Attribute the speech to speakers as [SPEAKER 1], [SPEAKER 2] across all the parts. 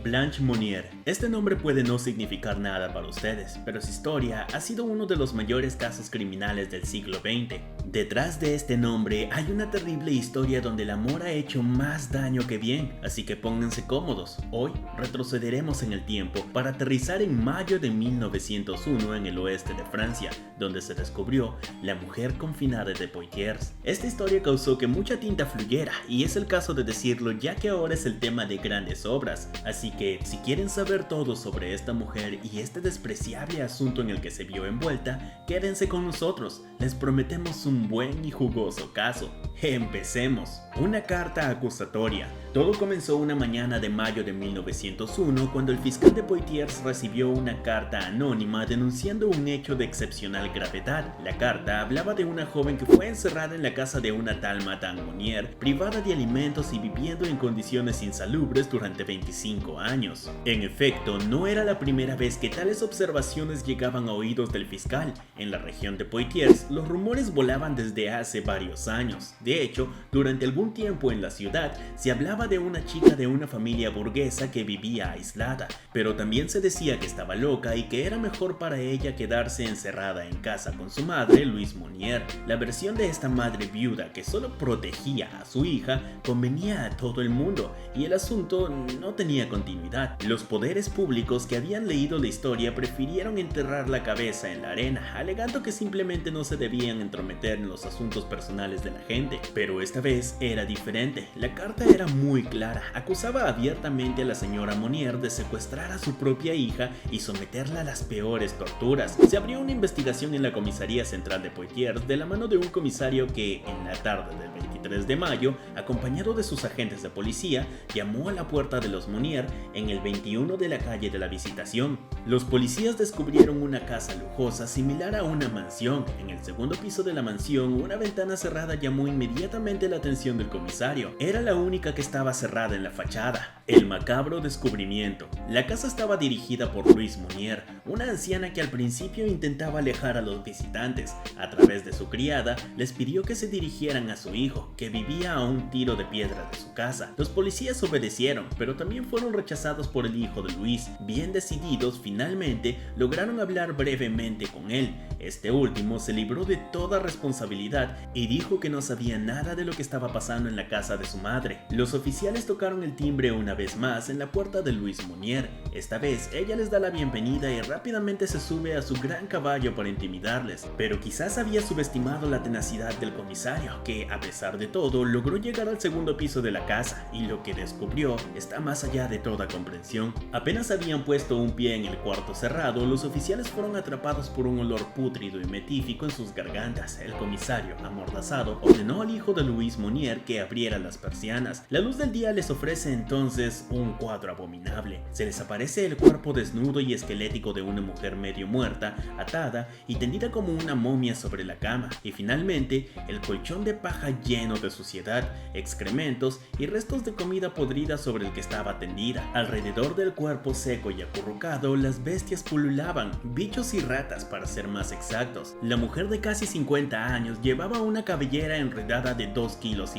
[SPEAKER 1] Blanche Monnier. Este nombre puede no significar nada para ustedes, pero su historia ha sido uno de los mayores casos criminales del siglo XX. Detrás de este nombre hay una terrible historia donde el amor ha hecho más daño que bien, así que pónganse cómodos. Hoy retrocederemos en el tiempo para aterrizar en mayo de 1901 en el oeste de Francia, donde se descubrió la mujer confinada de Poitiers. Esta historia causó que mucha tinta fluyera, y es el caso de decirlo ya que ahora es el tema de grandes obras, así que si quieren saber todo sobre esta mujer y este despreciable asunto en el que se vio envuelta, quédense con nosotros, les prometemos un buen y jugoso caso. Empecemos. Una carta acusatoria. Todo comenzó una mañana de mayo de 1901 cuando el fiscal de Poitiers recibió una carta anónima denunciando un hecho de excepcional gravedad. La carta hablaba de una joven que fue encerrada en la casa de una tal Madame Monnier, privada de alimentos y viviendo en condiciones insalubres durante 25 años. En efecto, no era la primera vez que tales observaciones llegaban a oídos del fiscal. En la región de Poitiers, los rumores volaban desde hace varios años. De hecho, durante algún tiempo en la ciudad se hablaba de una chica de una familia burguesa que vivía aislada, pero también se decía que estaba loca y que era mejor para ella quedarse encerrada en casa con su madre, Louise Monnier. La versión de esta madre viuda que solo protegía a su hija convenía a todo el mundo y el asunto no tenía continuidad. Los poderes públicos que habían leído la historia prefirieron enterrar la cabeza en la arena, alegando que simplemente no se debían entrometer en los asuntos personales de la gente. Pero esta vez era diferente. La carta era muy clara. Acusaba abiertamente a la señora Monnier de secuestrar a su propia hija y someterla a las peores torturas. Se abrió una investigación en la comisaría central de Poitiers de la mano de un comisario que, en la tarde del 23 de mayo, acompañado de sus agentes de policía, llamó a la puerta de los Monnier en el 21 de la calle de la Visitación. Los policías descubrieron una casa lujosa similar a una mansión. En el segundo piso de la mansión, una ventana cerrada llamó inmediatamente la atención del comisario. Era la única que estaba cerrada en la fachada. El macabro descubrimiento. La casa estaba dirigida por Louise Monnier, una anciana que al principio intentaba alejar a los visitantes. A través de su criada, les pidió que se dirigieran a su hijo, que vivía a un tiro de piedra de su casa. Los policías obedecieron, pero también fueron rechazados por el hijo de Louise. Bien decididos, finalmente lograron hablar brevemente con él. Este último se libró de toda responsabilidad y dijo que no sabía nada de lo que estaba pasando en la casa de su madre. Los oficiales tocaron el timbre una vez más en la puerta de Louise Monnier. Esta vez ella les da la bienvenida y rápidamente se sube a su gran caballo para intimidarles, pero quizás había subestimado la tenacidad del comisario, que a pesar de todo logró llegar al segundo piso de la casa, y lo que descubrió está más allá de toda comprensión. Apenas habían puesto un pie en el cuarto cerrado, los oficiales fueron atrapados por un olor pútrido y metífico en sus gargantas. El comisario, amordazado, ordenó al hijo de Louise Monnier que abriera las persianas. La luz del día les ofrece entonces un cuadro abominable. Se les aparece el cuerpo desnudo y esquelético de una mujer medio muerta, atada y tendida como una momia sobre la cama, y finalmente el colchón de paja lleno de suciedad, excrementos y restos de comida podrida sobre el que estaba tendida. Alrededor del cuerpo seco y acurrucado, las bestias pululaban, bichos y ratas para ser más exactos. La mujer de casi 50 años llevaba una cabellera enredada de 2,5 kilos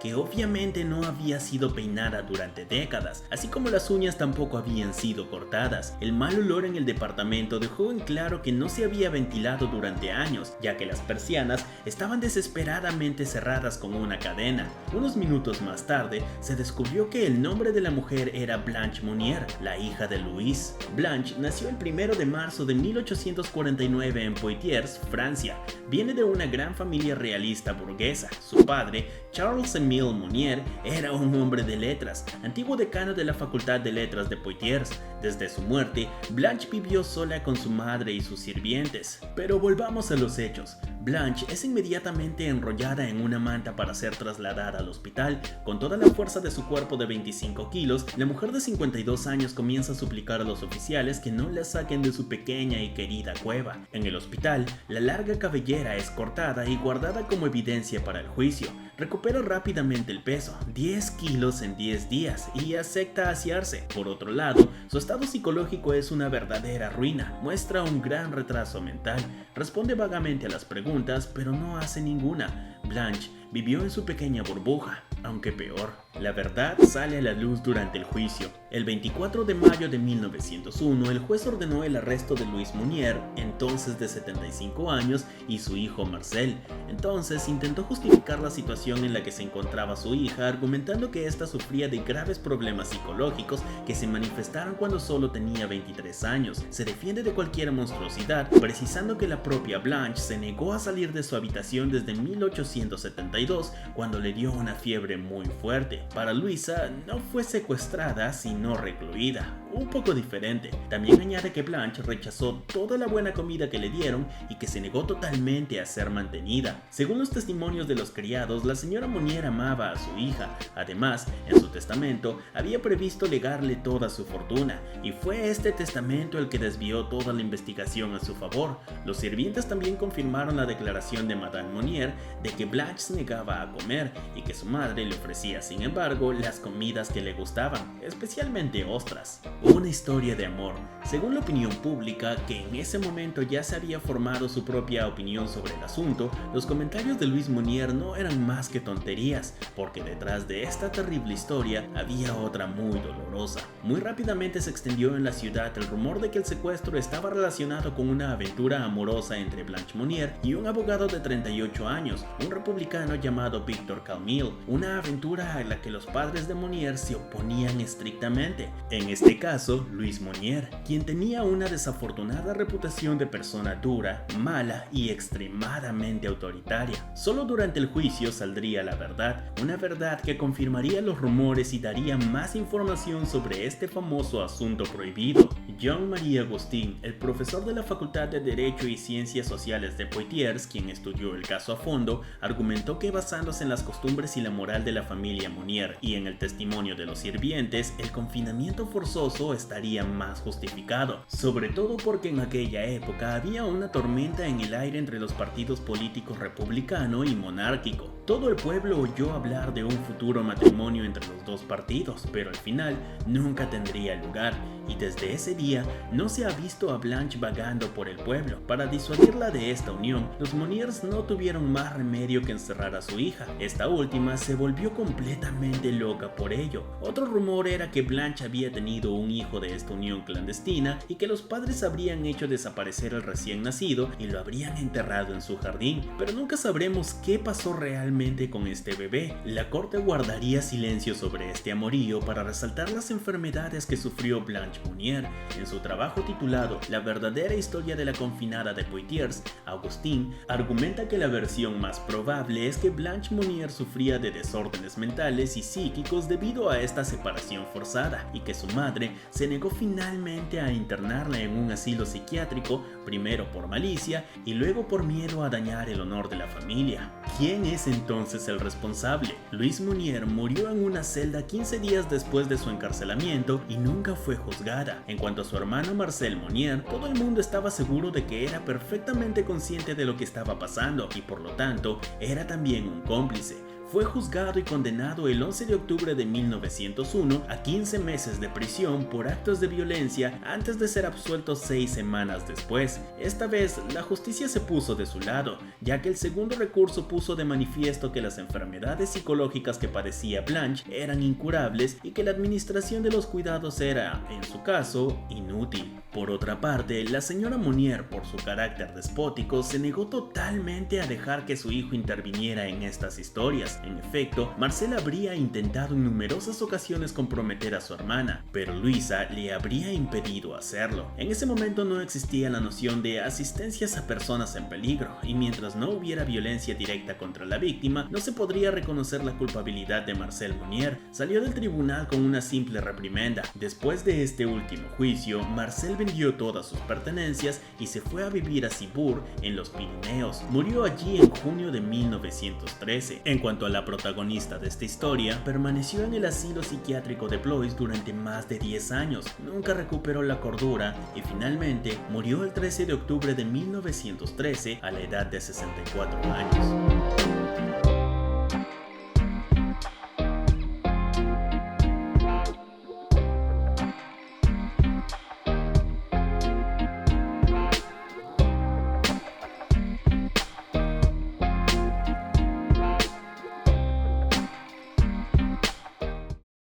[SPEAKER 1] que obviamente no había sido peinada durante décadas, así como las uñas tampoco habían sido cortadas. El mal olor en el departamento dejó en claro que no se había ventilado durante años, ya que las persianas estaban desesperadamente cerradas con una cadena. Unos minutos más tarde, se descubrió que el nombre de la mujer era Blanche Monnier, la hija de Louise. Blanche nació el 1 de marzo de 1849 en Poitiers, Francia. Viene de una gran familia realista burguesa. Su padre, Charles-Émile Monnier, era un hombre de letras, antiguo decano de la Facultad de Letras de Poitiers. Desde su muerte, Blanche vivió sola con su madre y sus sirvientes. Pero volvamos a los hechos. Blanche es inmediatamente enrollada en una manta para ser trasladada al hospital. Con toda la fuerza de su cuerpo de 25 kilos, la mujer de 52 años comienza a suplicar a los oficiales que no la saquen de su pequeña y querida cueva. En el hospital, la larga cabellera es cortada y guardada como evidencia para el juicio. Recupera rápidamente el peso, 10 kilos en 10 días, y acepta asearse. Por otro lado, su estado psicológico es una verdadera ruina. Muestra un gran retraso mental. Responde vagamente a las preguntas, pero no hace ninguna. Blanche vivió en su pequeña burbuja, aunque peor. La verdad sale a la luz durante el juicio. El 24 de mayo de 1901, el juez ordenó el arresto de Louise Mounier, entonces de 75 años, y su hijo Marcel. Entonces intentó justificar la situación en la que se encontraba su hija, argumentando que ésta sufría de graves problemas psicológicos que se manifestaron cuando solo tenía 23 años. Se defiende de cualquier monstruosidad, precisando que la propia Blanche se negó a salir de su habitación desde 1872, cuando le dio una fiebre muy fuerte. Para Luisa no fue secuestrada, sino recluida, un poco diferente. También añade que Blanche rechazó toda la buena comida que le dieron y que se negó totalmente a ser mantenida. Según los testimonios de los criados, la señora Mounier amaba a su hija. Además, en su testamento había previsto legarle toda su fortuna, y fue este testamento el que desvió toda la investigación a su favor. Los sirvientes también confirmaron la declaración de Madame Mounier de que Blanche se negaba a comer y que su madre le ofrecía, sin embargo, las comidas que le gustaban, especialmente ostras. Una historia de amor. Según la opinión pública, que en ese momento ya se había formado su propia opinión sobre el asunto, los comentarios de Louise Mounier no eran más que tonterías, porque detrás de esta terrible historia había otra muy dolorosa. Muy rápidamente se extendió en la ciudad el rumor de que el secuestro estaba relacionado con una aventura amorosa entre Blanche Mounier y un abogado de 38 años, un republicano llamado Victor Calmel, una aventura a la que los padres de Mounier se oponían estrictamente. En este caso, Louise Mounier, quien tenía una desafortunada reputación de persona dura, mala y extremadamente autoritaria. Solo durante el juicio saldría la verdad, una verdad que confirmaría los rumores y daría más información sobre este famoso asunto prohibido. Jean-Marie Agustin, el profesor de la Facultad de Derecho y Ciencias Sociales de Poitiers, quien estudió el caso a fondo, argumentó que basándose en las costumbres y la moral de la familia Mounier y en el testimonio de los sirvientes, el confinamiento forzoso estaría más justificado, sobre todo porque en aquella época había una tormenta en el aire entre los partidos políticos republicano y monárquico. Todo el pueblo oyó hablar de un futuro matrimonio entre los dos partidos, pero al final nunca tendría lugar, y desde ese día no se ha visto a Blanche vagando por el pueblo. Para disuadirla de esta unión, los Mouniers no tuvieron más remedio que encerrar a su hija. Esta última se volvió completamente loca por ello. Otro rumor era que Blanche había tenido un hijo de esta unión clandestina y que los padres habrían hecho desaparecer al recién nacido y lo habrían enterrado en su jardín, pero nunca sabremos qué pasó realmente con este bebé. La corte guardaría silencio sobre este amorío para resaltar las enfermedades que sufrió Blanche Mounier. En su trabajo titulado La verdadera historia de la confinada de Poitiers, Agustín argumenta que la versión más probable es que Blanche Mounier sufría de desórdenes mentales y psíquicos debido a esta separación forzada, y que su madre se negó finalmente a internarla en un asilo psiquiátrico, primero por malicia y luego por miedo a dañar el honor de la familia. ¿Quién es entonces el responsable? Louise Mounier murió en una celda 15 días después de su encarcelamiento y nunca fue juzgada. En cuanto a su hermano Marcel Mounier, todo el mundo estaba seguro de que era perfectamente consciente de lo que estaba pasando y por lo tanto era también un cómplice. Fue juzgado y condenado el 11 de octubre de 1901 a 15 meses de prisión por actos de violencia antes de ser absuelto 6 semanas después. Esta vez la justicia se puso de su lado, ya que el segundo recurso puso de manifiesto que las enfermedades psicológicas que padecía Blanche eran incurables y que la administración de los cuidados era, en su caso, inútil. Por otra parte, la señora Mounier, por su carácter despótico, se negó totalmente a dejar que su hijo interviniera en estas historias. En efecto, Marcel habría intentado en numerosas ocasiones comprometer a su hermana, pero Luisa le habría impedido hacerlo. En ese momento no existía la noción de asistencias a personas en peligro, y mientras no hubiera violencia directa contra la víctima, no se podría reconocer la culpabilidad de Marcel Mounier. Salió del tribunal con una simple reprimenda. Después de este último juicio, Marcel vendió todas sus pertenencias y se fue a vivir a Cibourg, en los Pirineos. Murió allí en junio de 1913. En cuanto a la protagonista de esta historia, permaneció en el asilo psiquiátrico de Blois durante más de 10 años, nunca recuperó la cordura y finalmente murió el 13 de octubre de 1913 a la edad de 64 años.